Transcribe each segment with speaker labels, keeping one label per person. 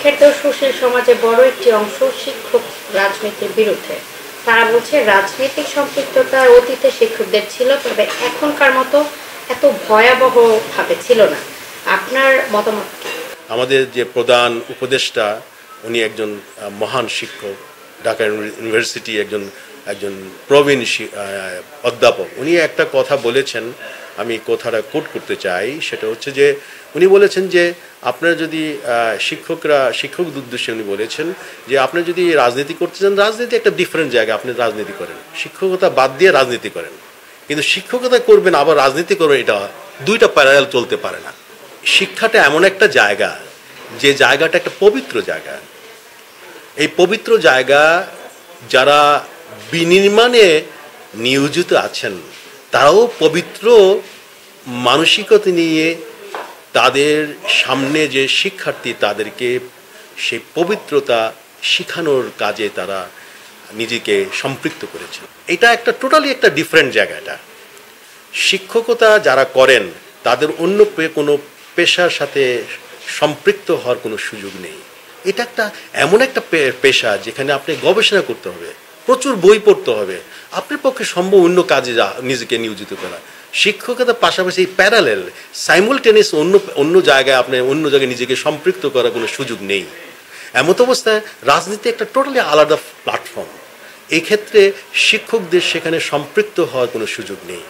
Speaker 1: শিক্ষিত সুশীল সমাজে বড় একটি অংশ শিক্ষক রাজনীতির বিরুদ্ধে। তারা বলছে রাজনৈতিক সম্পৃক্ততা অতীতে শিক্ষকদের ছিল, তবে এখনকার মতো এত ভয়াবহ ভাবে ছিল না। আপনার মতামত কি?
Speaker 2: আমাদের যে প্রধান উপদেষ্টা উনি একজন মহান শিক্ষক, ঢাকা ইউনিভার্সিটি একজন একজন প্রবীণ অধ্যাপক। উনি একটা কথা বলেছেন, আমি কথাটা কোট করতে চাই। সেটা হচ্ছে যে উনি বলেছেন যে আপনারা যদি শিক্ষকদের উদ্দেশ্যে উনি বলেছেন যে আপনারা যদি রাজনীতি করতে চান, রাজনীতি একটা ডিফারেন্ট জায়গা, আপনি রাজনীতি করেন, শিক্ষকতা বাদ দিয়ে রাজনীতি করেন। কিন্তু শিক্ষকতা করবেন আবার রাজনীতি করবেন, এটা দুইটা প্যারালাল চলতে পারে না। শিক্ষাটা এমন একটা জায়গা, যে জায়গাটা একটা পবিত্র জায়গা। এই পবিত্র জায়গা যারা বিনির্মাণে নিয়োজিত আছেন তারাও পবিত্র মানসিকতা নিয়ে তাদের সামনে যে শিক্ষার্থী তাদেরকে সেই পবিত্রতা শিখানোর কাজে তারা নিজেকে সম্পৃক্ত করেছে। এটা একটা টোটালি একটা ডিফারেন্ট জায়গা। এটা শিক্ষকতা যারা করেন তাদের অন্য কোনো পেশার সাথে সম্পৃক্ত হওয়ার কোনো সুযোগ নেই। এটা একটা এমন একটা পেশা যেখানে আপনি গবেষণা করতে হবে, প্রচুর বই পড়তে হবে, আপনার পক্ষে সম্ভব অন্য কাজে নিজেকে নিয়োজিত করা। শিক্ষকতার পাশাপাশি প্যারালেল সাইমultaneous অন্য জায়গায় আপনি অন্য জায়গায় নিজেকে সম্পৃক্ত করার কোনো সুযোগ নেই। এমত অবস্থায় রাজনীতি একটা টোটালি আলাদা প্ল্যাটফর্ম। এই ক্ষেত্রে শিক্ষকদের সেখানে সম্পৃক্ত হওয়ার কোনো সুযোগ নেই।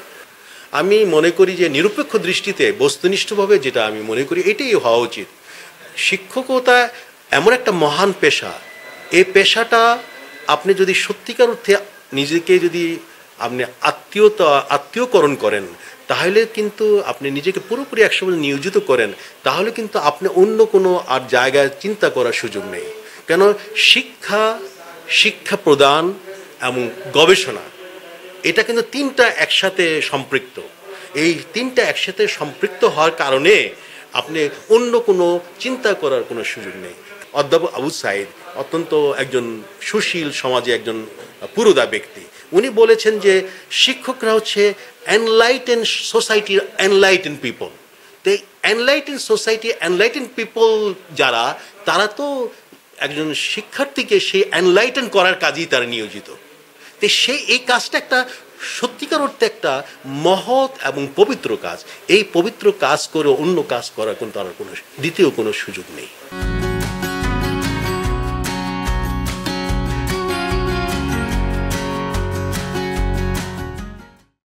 Speaker 2: আমি মনে করি যে নিরপেক্ষ দৃষ্টিতে বস্তুনিষ্ঠভাবে যেটা আমি মনে করি এটাই হওয়া উচিত। শিক্ষকতা এমন একটা মহান পেশা, এই পেশাটা আপনি যদি সত্যিকার অর্থে নিজেকে যদি আপনি আত্মীয়করণ করেন, তাহলে কিন্তু আপনি নিজেকে পুরোপুরি 100% নিয়োজিত করেন, তাহলে কিন্তু আপনি অন্য কোনো আর জায়গায় চিন্তা করার সুযোগ নেই। কেন শিক্ষা প্রদান এবং গবেষণা এটা কিন্তু তিনটা একসাথে সম্পৃক্ত। এই তিনটা একসাথে সম্পৃক্ত হওয়ার কারণে আপনি অন্য কোনো চিন্তা করার কোনো সুযোগ নেই। অধ্যাপক আবু সাঈদ অত্যন্ত একজন সুশীল সমাজে একজন পুরোদা ব্যক্তি। উনি বলেছেন যে শিক্ষকরা হচ্ছে এনলাইটেন সোসাইটির এনলাইটেন পিপল। তো এনলাইটেন সোসাইটি এনলাইটেন পিপল যারা, তারা তো একজন শিক্ষার্থীকে সেই এনলাইটেন করার কাজেই তারা নিয়োজিত। তো এই কাজটা একটা সত্যিকার অর্থে একটা মহৎ এবং পবিত্র কাজ। এই পবিত্র কাজ করে অন্য কাজ করার কিন্তু তার কোনো দ্বিতীয় কোনো সুযোগ নেই।